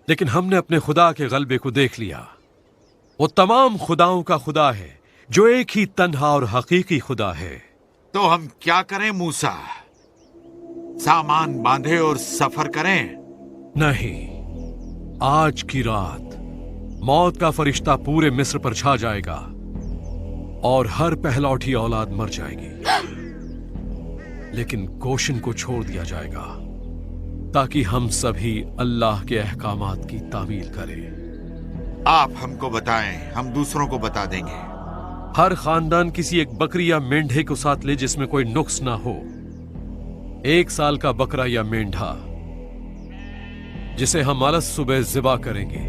लेकिन हमने अपने खुदा के गलबे को देख लिया। वो तमाम खुदाओं का खुदा है, जो एक ही तन्हा और हकीकी खुदा है। तो हम क्या करें मूसा? सामान बांधे और सफर करें? नहीं, आज की रात मौत का फरिश्ता पूरे मिस्र पर छा जाएगा और हर पहलौठी औलाद मर जाएगी। लेकिन गोशन को छोड़ दिया जाएगा ताकि हम सभी अल्लाह के अहकामात की तामील करें। आप हमको बताएं, हम दूसरों को बता देंगे। हर खानदान किसी एक बकरी या मेंढे को साथ ले जिसमें कोई नुक्स ना हो। 1 साल का बकरा या मेंढा जिसे हम अलग सुबह ज़िबा करेंगे।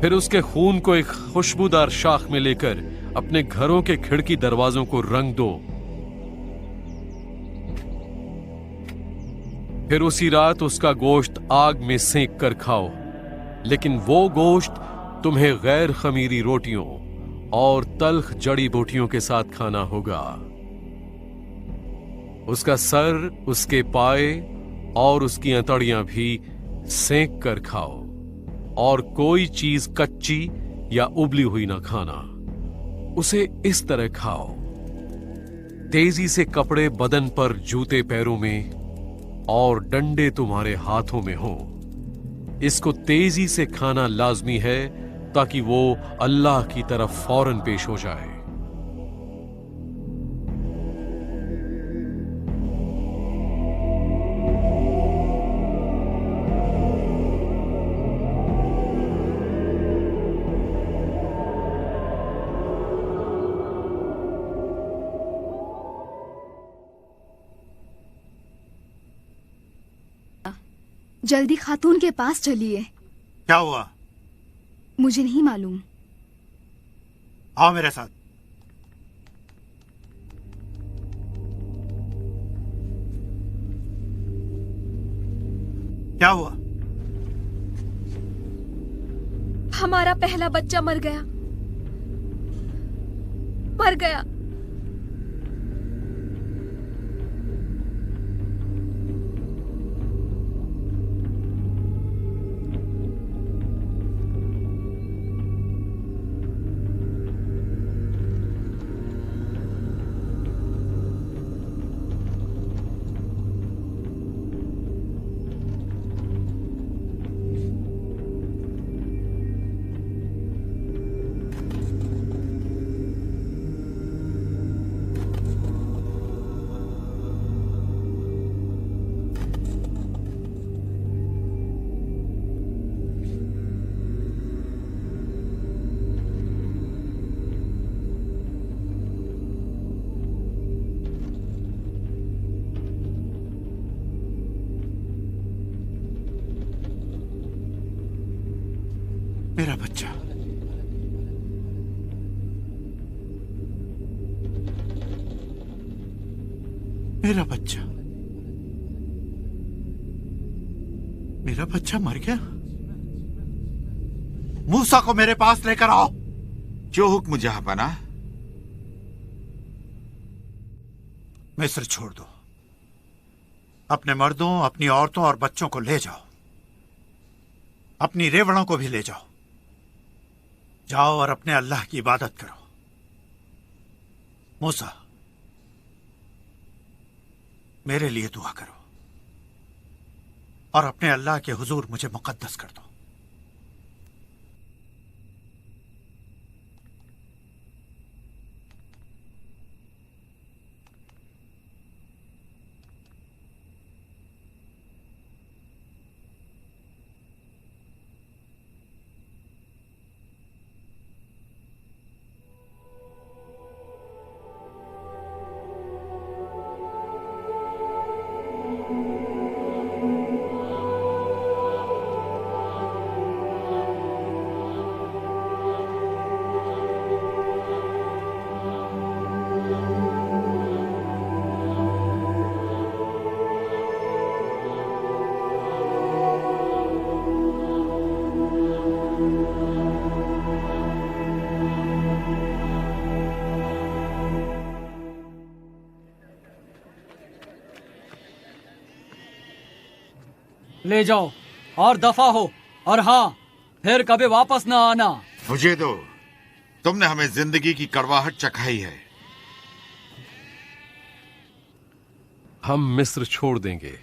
फिर उसके खून को एक खुशबूदार शाख में लेकर अपने घरों के खिड़की दरवाजों को रंग दो। फिर उसी रात उसका गोश्त आग में सेंक कर खाओ, लेकिन वो गोश्त तुम्हें गैर खमीरी रोटियों और तल्ख जड़ी बूटियों के साथ खाना होगा। उसका सर, उसके पाए और उसकी अंतड़ियां भी सेंक कर खाओ, और कोई चीज कच्ची या उबली हुई ना खाना। उसे इस तरह खाओ, तेजी से कपड़े बदन पर, जूते पैरों में और डंडे तुम्हारे हाथों में हो। इसको तेजी से खाना लाजमी है ताकि वो अल्लाह की तरफ फौरन पेश हो जाए। जल्दी खातून के पास चलिए। क्या हुआ? मुझे नहीं मालूम। आओ मेरे साथ। क्या हुआ? हमारा पहला बच्चा मर गया, मर गया। मेरा बच्चा। मेरा बच्चा। मेरा बच्चा मर गया। मूसा को मेरे पास लेकर आओ। जो हुक्म जहांपना। मिस्र छोड़ दो। अपने मर्दों, अपनी औरतों और बच्चों को ले जाओ। अपनी रेवड़ों को भी ले जाओ। जाओ और अपने अल्लाह की इबादत करो। मूसा, मेरे लिए दुआ करो और अपने अल्लाह के हुजूर मुझे मुकद्दस कर दो। ले जाओ और दफा हो, और हाँ, फिर कभी वापस ना आना। मुझे दो, तुमने हमें जिंदगी की कड़वाहट चखाई है। हम मिस्र छोड़ देंगे,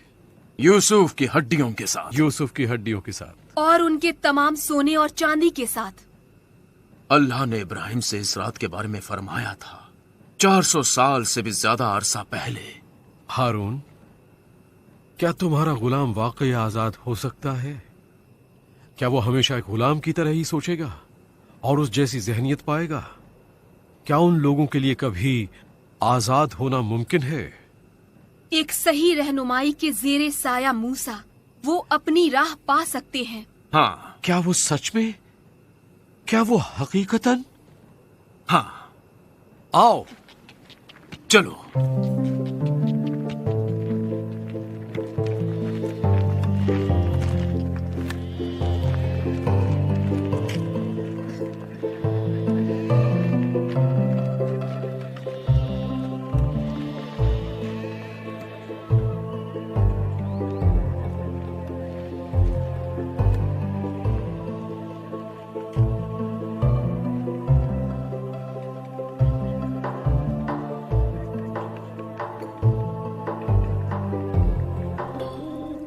यूसुफ की हड्डियों के साथ। यूसुफ की हड्डियों के साथ और उनके तमाम सोने और चांदी के साथ। अल्लाह ने इब्राहिम से इस रात के बारे में फरमाया था, 400 साल से भी ज्यादा अरसा पहले। हारून, क्या तुम्हारा गुलाम वाकई आजाद हो सकता है? क्या वो हमेशा एक गुलाम की तरह ही सोचेगा और उस जैसी जहनियत पाएगा? क्या उन लोगों के लिए कभी आजाद होना मुमकिन है? एक सही रहनुमाई के जेरे साया मूसा वो अपनी राह पा सकते हैं। हाँ। क्या वो सच में? क्या वो हकीकतन? हाँ। आओ चलो।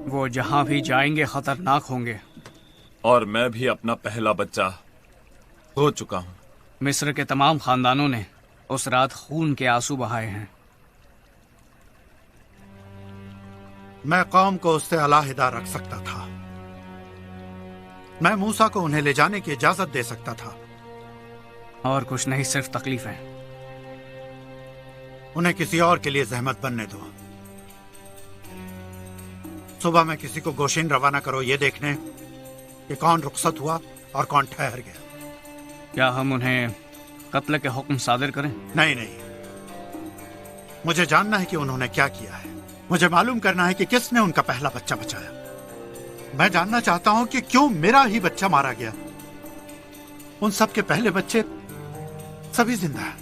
वो जहाँ भी जाएंगे खतरनाक होंगे। और मैं भी अपना पहला बच्चा हो चुका हूँ। मिस्र के तमाम खानदानों ने उस रात खून के आंसू बहाए हैं। मैं कौम को उससे अलहदा रख सकता था। मैं मूसा को उन्हें ले जाने की इजाजत दे सकता था। और कुछ नहीं, सिर्फ तकलीफें। उन्हें किसी और के लिए जहमत बनने दो। सुबह में किसी को गोशिन रवाना करो, ये देखने कि कौन रुखसत हुआ और कौन ठहर गया। क्या हम उन्हें कत्ल के हुक्म सादिर करें? नहीं नहीं, मुझे जानना है कि उन्होंने क्या किया है। मुझे मालूम करना है कि किसने उनका पहला बच्चा बचाया। मैं जानना चाहता हूं कि क्यों मेरा ही बच्चा मारा गया। उन सब के पहले बच्चे सभी जिंदा हैं।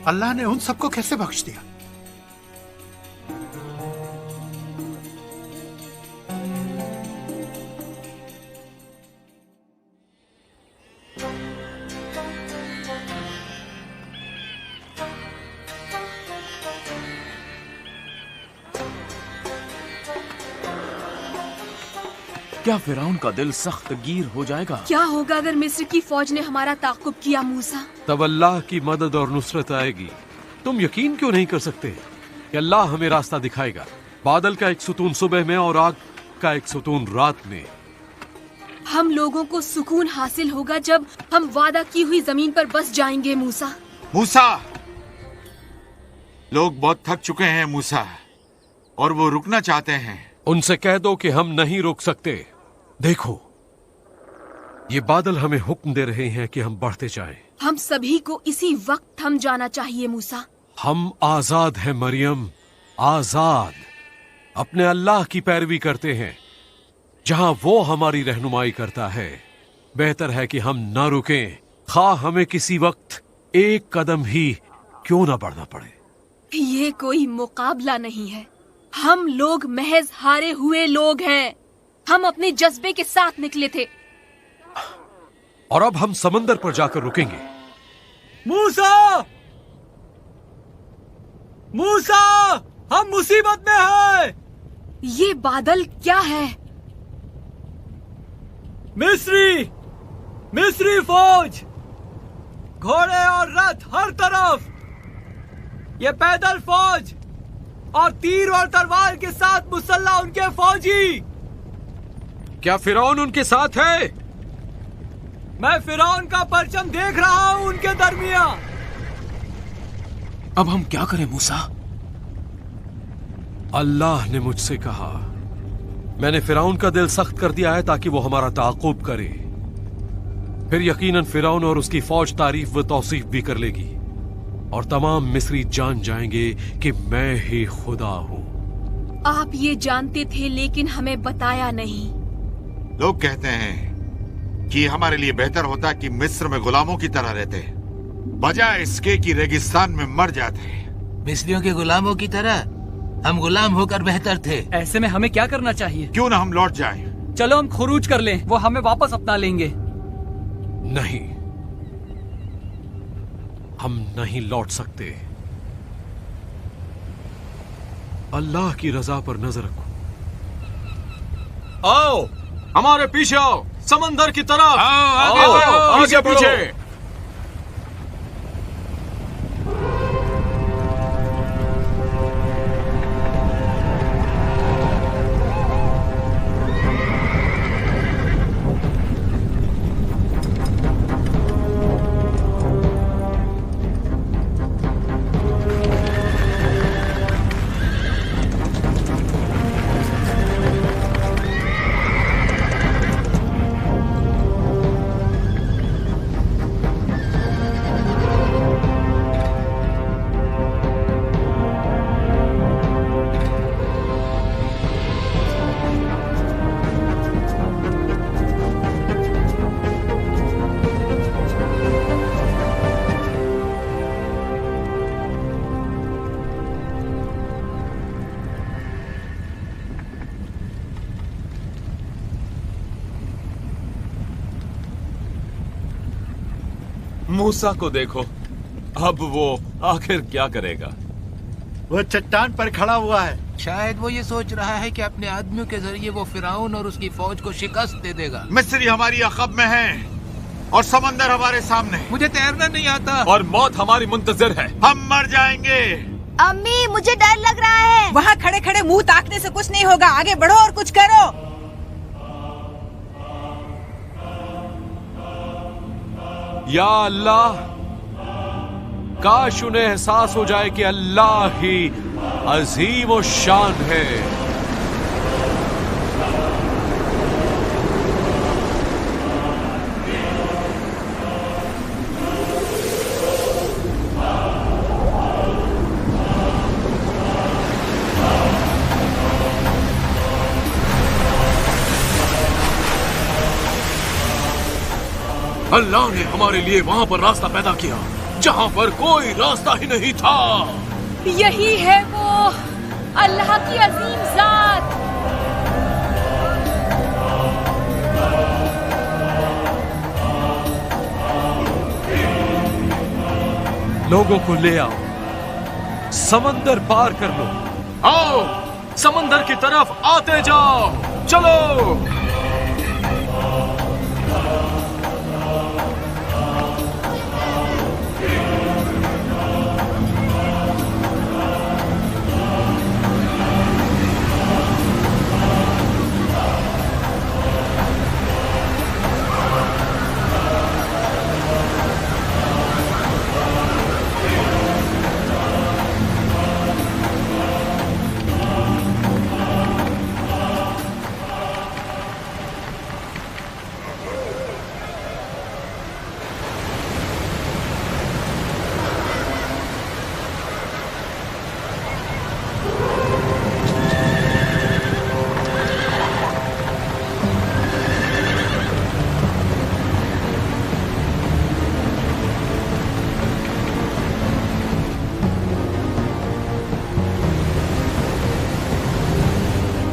अल्लाह ने उन सबको कैसे बख्श दिया? क्या फिरौन का दिल सख्त गिर हो जाएगा? क्या होगा अगर मिस्र की फौज ने हमारा ताक़ुब किया मूसा? तब अल्लाह की मदद और नुसरत आएगी। तुम यकीन क्यों नहीं कर सकते कि अल्लाह हमें रास्ता दिखाएगा? बादल का एक सुतून सुबह में और आग का एक सुतून रात में। हम लोगों को सुकून हासिल होगा जब हम वादा की हुई जमीन पर बस जाएंगे मूसा। मूसा, लोग बहुत थक चुके हैं मूसा, और वो रुकना चाहते हैं। उनसे कह दो कि हम नहीं रुक सकते। देखो, ये बादल हमें हुक्म दे रहे हैं कि हम बढ़ते जाएं। हम सभी को इसी वक्त थम जाना चाहिए मूसा। हम आजाद हैं मरियम, आजाद। अपने अल्लाह की पैरवी करते हैं। जहां वो हमारी रहनुमाई करता है, बेहतर है कि हम ना रुकें, खा हमें किसी वक्त एक कदम ही क्यों ना बढ़ना पड़े। ये कोई मुकाबला नहीं है। हम लोग महज हारे हुए लोग हैं। हम अपने जज्बे के साथ निकले थे। और अब हम समंदर पर जाकर रुकेंगे। मूसा! मूसा! हम मुसीबत में हैं! ये बादल क्या है? मिस्री फौज! घोड़े और रथ हर तरफ! ये पैदल फौज और तीर और तलवार के साथ मुसल्ला उनके फौजी! क्या फिरौन उनके साथ है? मैं फिरौन का परचम देख रहा हूं उनके दरमिया। अब हम क्या करें मूसा? अल्लाह ने मुझसे कहा, मैंने फिरौन का दिल सख्त कर दिया है ताकि वो हमारा ताक़ुब करे। फिर यकीनन फिरौन और उसकी फौज तारीफ व तौसीफ भी कर लेगी, और तमाम मिस्री जान जाएंगे कि मैं ही खुदा हूं। आप ये जानते थे लेकिन हमें बताया नहीं। लोग कहते हैं कि हमारे लिए बेहतर होता कि मिस्र में गुलामों की तरह रहते, बजाय इसके कि रेगिस्तान में मर जाते। मिस्रियों के गुलामों की तरह? हम गुलाम होकर बेहतर थे। ऐसे में हमें क्या करना चाहिए? क्यों ना हम लौट जाएं? चलो हम खुरूज कर लें, वो हमें वापस अपना लेंगे। नहीं, हम नहीं लौट सकते। अल्लाह की रजा पर नजर रखो। आओ, हमारे पीछे आओ, समंदर की तरफ। आगे आओ, बढ़ो, आगे बढ़ो। पीछे। मूसा को देखो, अब वो आखिर क्या करेगा? वो चट्टान पर खड़ा हुआ है। शायद वो ये सोच रहा है कि अपने आदमियों के जरिए वो फिरौन और उसकी फौज को शिकस्त दे देगा। मिस्री हमारी अक़ब में है और समंदर हमारे सामने। मुझे तैरना नहीं आता और मौत हमारी मुंतजिर है। हम मर जाएंगे। अम्मी, मुझे डर लग रहा है। वहाँ खड़े खड़े मुंह ताकने से कुछ नहीं होगा, आगे बढ़ो और कुछ करो। या अल्लाह, काश उन्हें एहसास हो जाए कि अल्लाह ही अजीम और शान है। अल्लाह ने हमारे लिए वहाँ पर रास्ता पैदा किया जहाँ पर कोई रास्ता ही नहीं था। यही है वो अल्लाह की अजीम जात। लोगों को ले आओ, समंदर पार कर लो। आओ, समंदर की तरफ आते जाओ, चलो।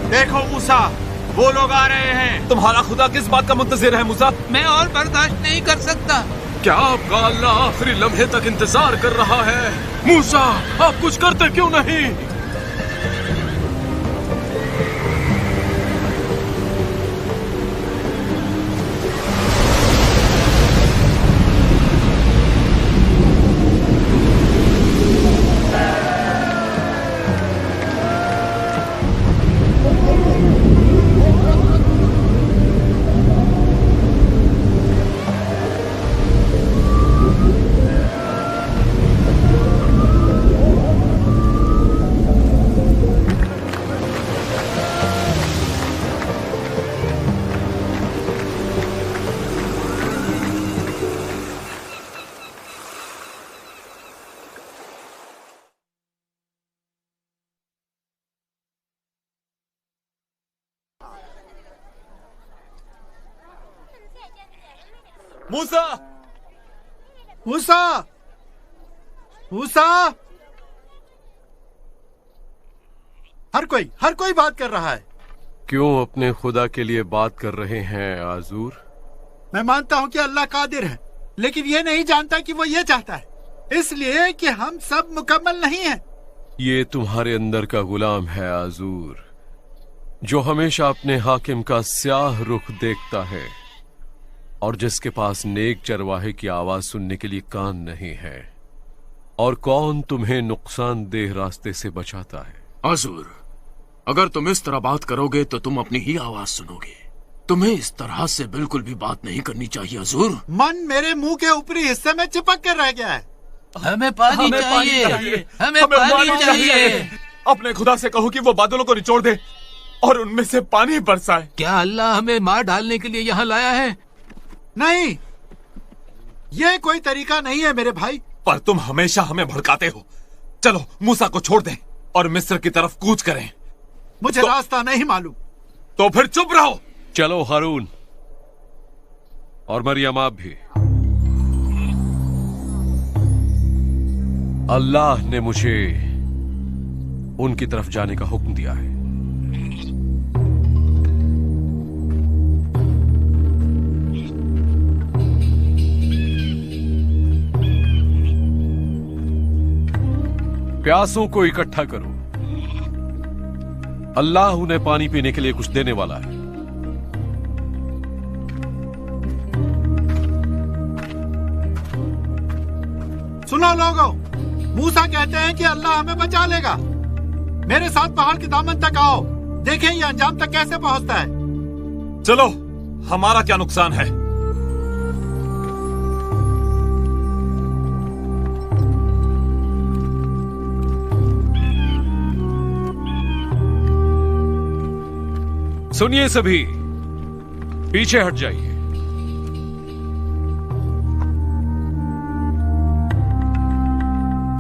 देखो मूसा, वो लोग आ रहे हैं। तुम्हारा खुदा किस बात का मुंतजिर है मूसा? मैं और बर्दाश्त नहीं कर सकता। क्या आपका अल्लाह आखिरी लम्हे तक इंतजार कर रहा है? मूसा, आप कुछ करते क्यों नहीं? मूसा, मूसा, मूसा, हर कोई बात कर रहा है। क्यों अपने खुदा के लिए बात कर रहे हैं आजूर? मैं मानता हूँ कि अल्लाह कादिर है, लेकिन ये नहीं जानता कि वो ये चाहता है, इसलिए कि हम सब मुकम्मल नहीं हैं। ये तुम्हारे अंदर का गुलाम है आजूर, जो हमेशा अपने हाकिम का स्याह रुख देखता है और जिसके पास नेक चरवाहे की आवाज सुनने के लिए कान नहीं है। और कौन तुम्हें नुकसानदेह रास्ते से बचाता है? आजूर, अगर तुम इस तरह बात करोगे तो तुम अपनी ही आवाज सुनोगे। तुम्हें इस तरह से बिल्कुल भी बात नहीं करनी चाहिए आजूर। मन मेरे मुंह के ऊपरी हिस्से में चिपक कर रह गया है। हमें पानी चाहिए, हमें पानी चाहिए। अपने खुदा से कहो कि वो बादलों को निचोड़ दे और उनमें से पानी बरसाए। क्या अल्लाह हमें मार डालने के लिए यहाँ लाया है? नहीं, ये कोई तरीका नहीं है मेरे भाई। पर तुम हमेशा हमें भड़काते हो। चलो मूसा को छोड़ दें और मिस्र की तरफ कूच करें। मुझे रास्ता नहीं मालूम। तो फिर चुप रहो। चलो हारून और मरियम आप भी। अल्लाह ने मुझे उनकी तरफ जाने का हुक्म दिया है। प्यासों को इकट्ठा करो, अल्लाह उन्हें पानी पीने के लिए कुछ देने वाला है। सुनो लोगों, मूसा कहते हैं कि अल्लाह हमें बचा लेगा। मेरे साथ पहाड़ के दामन तक आओ, देखें ये अंजाम तक कैसे पहुंचता है। चलो, हमारा क्या नुकसान है। सुनिए सभी, पीछे हट जाइए।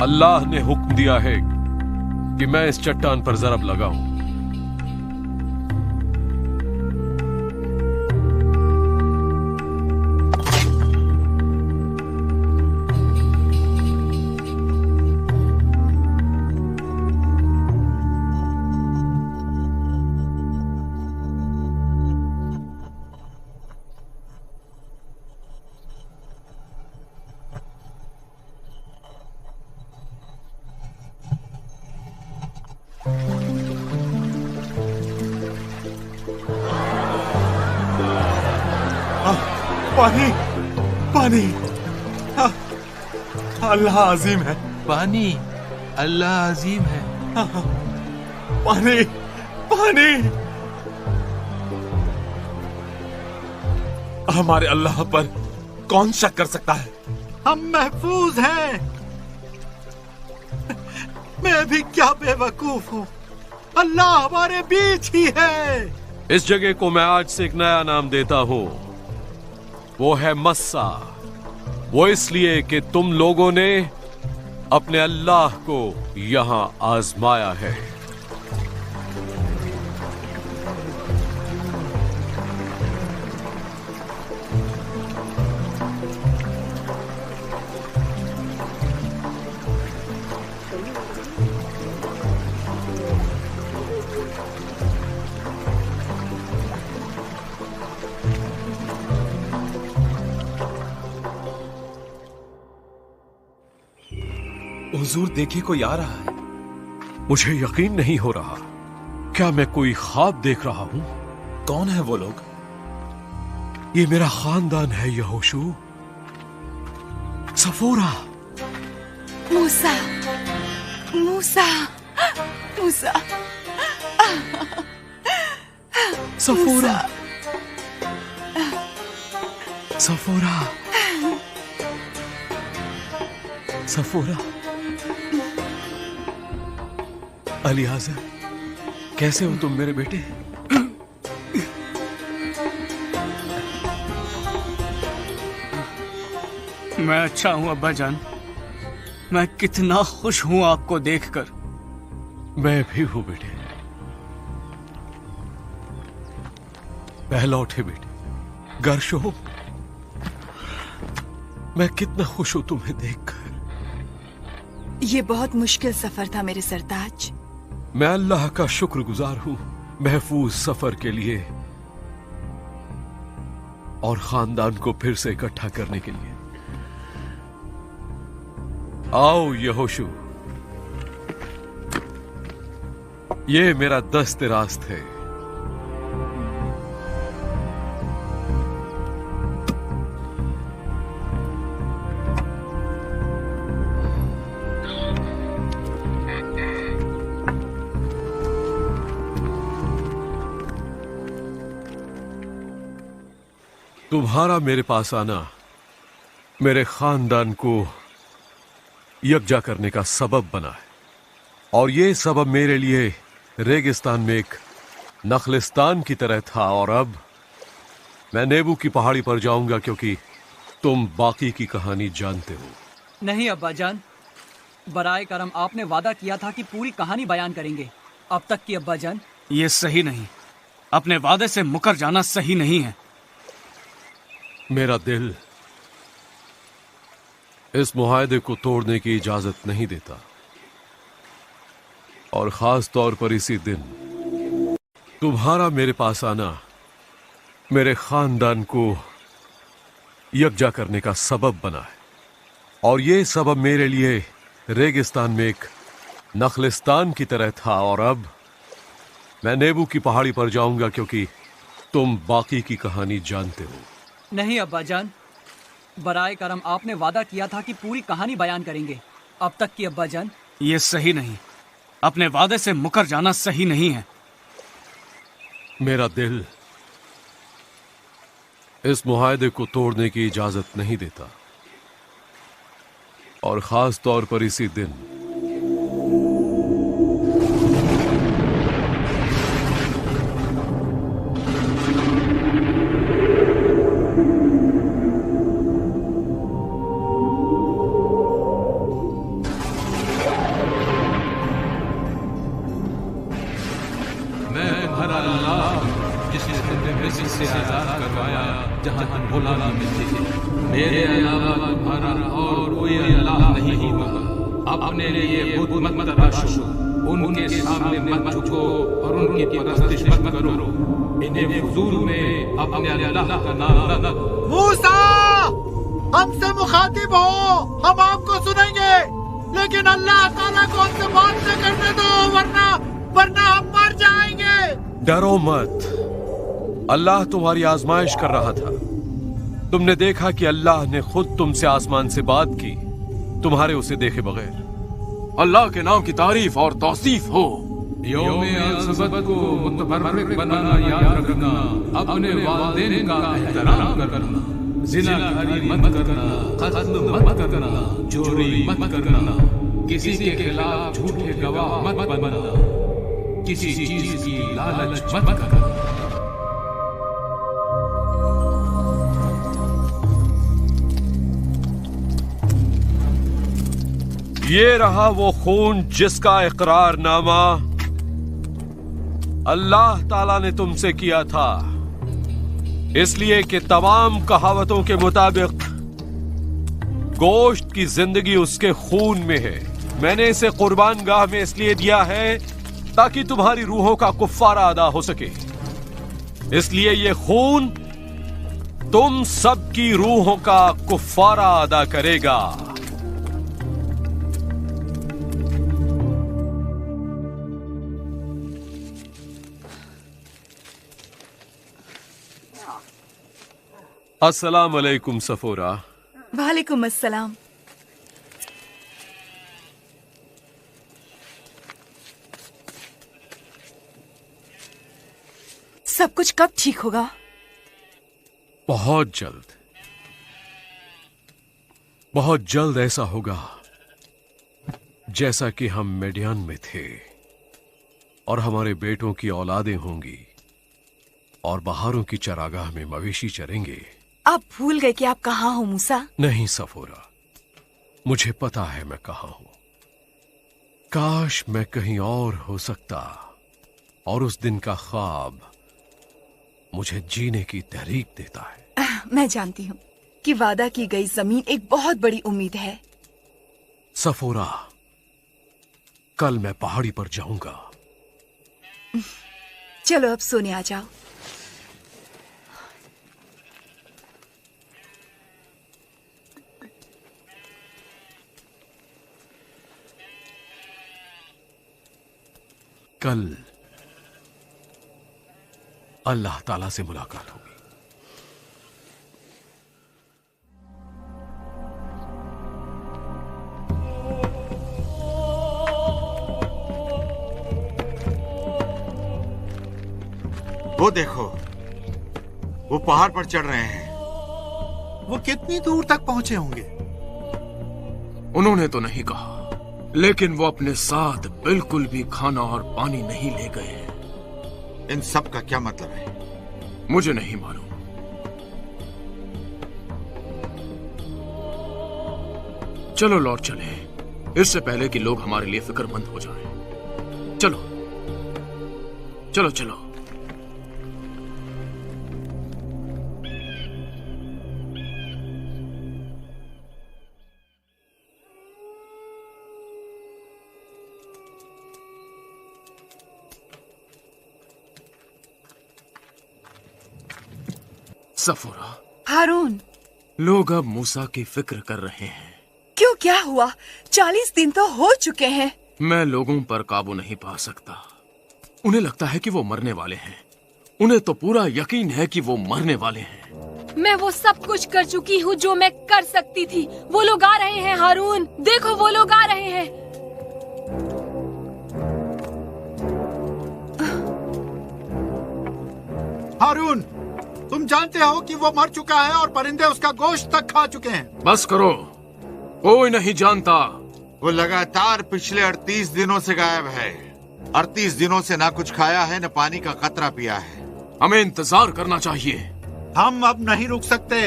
अल्लाह ने हुक्म दिया है कि मैं इस चट्टान पर जरब लगाऊं। पानी, पानी, अल्लाह अजीम है। पानी, अल्लाह अजीम है। पानी, पानी। हमारे अल्लाह पर कौन शक कर सकता है? हम महफूज हैं। मैं भी क्या बेवकूफ हूँ, अल्लाह हमारे बीच ही है। इस जगह को मैं आज से एक नया नाम देता हूँ, वो है मस्सा। वो इसलिए कि तुम लोगों ने अपने अल्लाह को यहां आजमाया है। हुजूर देखिए, कोई आ रहा है। मुझे यकीन नहीं हो रहा, क्या मैं कोई ख्वाब देख रहा हूं? कौन है वो लोग? ये मेरा खानदान है यहोशू। सफोरा। मूसा, मूसा, मूसा, सफोरा, सफोरा, सफोरा। अलियाज़र, कैसे हो तुम मेरे बेटे? मैं अच्छा हूं अब्बा जान। मैं कितना खुश हूं आपको देखकर। मैं भी हूं बेटे। पहला उठे बेटे, गर्शो। मैं कितना खुश हूं तुम्हें देखकर। ये बहुत मुश्किल सफर था मेरे सरताज। मैं अल्लाह का शुक्रगुजार हूं महफूज सफर के लिए और खानदान को फिर से इकट्ठा करने के लिए। आओ यहोशू, ये मेरा दस्त रास्त है। तुम्हारा मेरे पास आना मेरे खानदान को यकजा करने का सबब बना है, और ये सबब मेरे लिए रेगिस्तान में एक नखलिस्तान की तरह था। और अब मैं नेबू की पहाड़ी पर जाऊंगा क्योंकि तुम बाकी की कहानी जानते हो। नहीं अब्बा जान, बराए करम आपने वादा किया था कि पूरी कहानी बयान करेंगे। अब तक की अब्बा जान। ये सही नहीं, अपने वादे से मुकर जाना सही नहीं है। मेरा दिल इस मुआहदे को तोड़ने की इजाजत नहीं देता, और खास तौर पर इसी दिन तुम्हारा मेरे पास आना मेरे खानदान को यकजा करने का सबब बना है, और ये सबब मेरे लिए रेगिस्तान में एक नखलिस्तान की तरह था। और अब मैं नेबू की पहाड़ी पर जाऊंगा क्योंकि तुम बाकी की कहानी जानते हो। नहीं अब्बा जान, बराए करम आपने वादा किया था कि पूरी कहानी बयान करेंगे। अब तक की अब्बा जान। ये सही नहीं, अपने वादे से मुकर जाना सही नहीं है। मेरा दिल इस मुआहदे को तोड़ने की इजाजत नहीं देता, और खास तौर पर इसी दिन से आजाद करवाया जहां तुम गुलामी में थे। मेरे अलावा तुम्हारा और कोई अल्लाह नहीं होगा। अपने लिए बुत मत तराशो, उनके सामने मत झुको और उनकी परस्तिश मत करो। इन्हें हुजूर में अपने अल्लाह का नाम न लो। मूसा, हमसे मुखातिब हो, हम आपको सुनेंगे, लेकिन अल्लाह ताला को हमसे बात न करने दो, वरना हम मर जाएंगे। डरो मत, अल्लाह तुम्हारी आजमाइश कर रहा था। तुमने देखा कि अल्लाह ने खुद तुमसे आसमान से बात की, तुम्हारे उसे देखे बगैर। अल्लाह के नाम की तारीफ और तौसीफ हो। यौम अल-सब्त को मुतबर्रिक बनाना याद रखना, अपने वालिदैन का एहतराम करना, जिनाकारी मत करना, कत्ल मत करना, चोरी मत करना, किसी के खिलाफ झूठे गवाह मत बनना, किसी चीज की लालच मत करना। ये रहा वो खून जिसका इकरारनामा अल्लाह ताला ने तुमसे किया था, इसलिए कि तमाम कहावतों के मुताबिक गोश्त की जिंदगी उसके खून में है। मैंने इसे कुर्बान गाह में इसलिए दिया है ताकि तुम्हारी रूहों का कुफ्फारा अदा हो सके। इसलिए ये खून तुम सबकी रूहों का कुफ्फारा अदा करेगा। अस्सलाम अलैकुम सफोरा। वालेकुम अस्सलाम। सब कुछ कब ठीक होगा? बहुत जल्द, बहुत जल्द ऐसा होगा जैसा कि हम मेडियान में थे, और हमारे बेटों की औलादें होंगी, और बहारों की चरागाह में मवेशी चरेंगे। आप भूल गए कि आप कहाँ हो मूसा? नहीं सफोरा, मुझे पता है मैं कहाँ हूं। काश मैं कहीं और हो सकता, और उस दिन का ख्वाब मुझे जीने की तहरीक देता है। मैं जानती हूँ कि वादा की गई जमीन एक बहुत बड़ी उम्मीद है। सफोरा, कल मैं पहाड़ी पर जाऊंगा चलो अब सोने आ जाओ। कल अल्लाह ताला से मुलाकात होगी। वो देखो, वो पहाड़ पर चढ़ रहे हैं। वो कितनी दूर तक पहुंचे होंगे? उन्होंने तो नहीं कहा, लेकिन वो अपने साथ बिल्कुल भी खाना और पानी नहीं ले गए। इन सब का क्या मतलब है? मुझे नहीं मालूम। चलो लौट चले, इससे पहले कि लोग हमारे लिए फिक्रमंद हो जाएं। चलो चलो चलो। सफूरा, हारून, लोग अब मूसा की फिक्र कर रहे हैं। क्यों, क्या हुआ? 40 दिन तो हो चुके हैं। मैं लोगों पर काबू नहीं पा सकता। उन्हें लगता है कि वो मरने वाले हैं। उन्हें तो पूरा यकीन है कि वो मरने वाले हैं। मैं वो सब कुछ कर चुकी हूँ जो मैं कर सकती थी। वो लोग आ रहे हैं हारून, देखो वो लोग आ रहे हैं। हारून, तुम जानते हो कि वो मर चुका है और परिंदे उसका गोश्त तक खा चुके हैं। बस करो, कोई नहीं जानता। वो लगातार पिछले 38 दिनों से गायब है। 38 दिनों से ना कुछ खाया है, न पानी का कतरा पिया है। हमें इंतजार करना चाहिए। हम अब नहीं रुक सकते।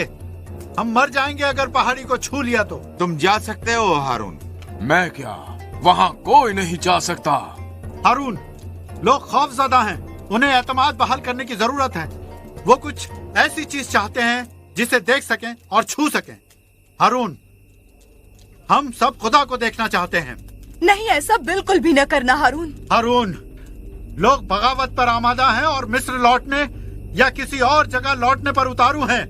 हम मर जाएंगे अगर पहाड़ी को छू लिया तो। तुम जा सकते हो हारून। मैं क्या, वहाँ कोई नहीं जा सकता। हारून, लोग खौफजदा हैं। उन्हें एतमाद बहाल करने की जरूरत है। वो कुछ ऐसी चीज चाहते हैं जिसे देख सकें और छू सकें। हारून, हम सब खुदा को देखना चाहते हैं। नहीं, ऐसा बिल्कुल भी न करना हारून। हारून, लोग बगावत पर आमादा हैं और मिस्र लौटने या किसी और जगह लौटने पर उतारू हैं,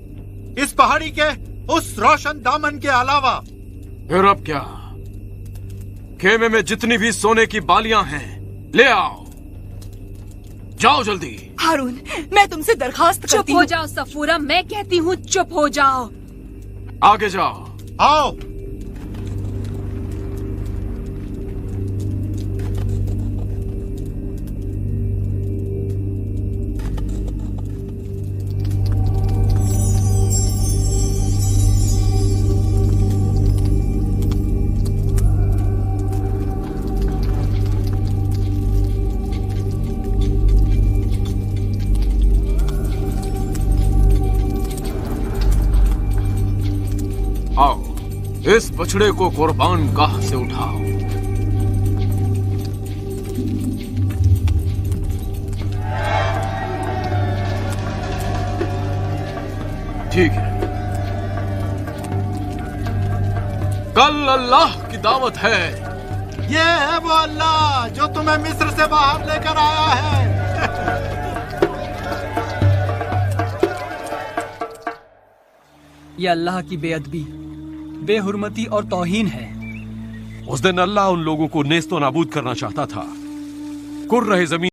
इस पहाड़ी के उस रोशन दामन के अलावा। फिर अब क्या? खेमे में जितनी भी सोने की बालियां हैं ले आओ। जाओ जल्दी। हारून, मैं तुमसे दरखास्त करती हूँ। चुप हो जाओ सफूरा, मैं कहती हूँ चुप हो जाओ। आगे जाओ। आओ। आओ, इस बछड़े को कुर्बान गाह से उठाओ। ठीक है। कल अल्लाह की दावत है। ये है वो अल्लाह जो तुम्हें मिस्र से बाहर लेकर आया है। ये अल्लाह की बेअदबी, बेहुरमती और तौहीन है। उस दिन अल्लाह उन लोगों को नेस्तो नाबूद करना चाहता था। कुर्रह ज़मीन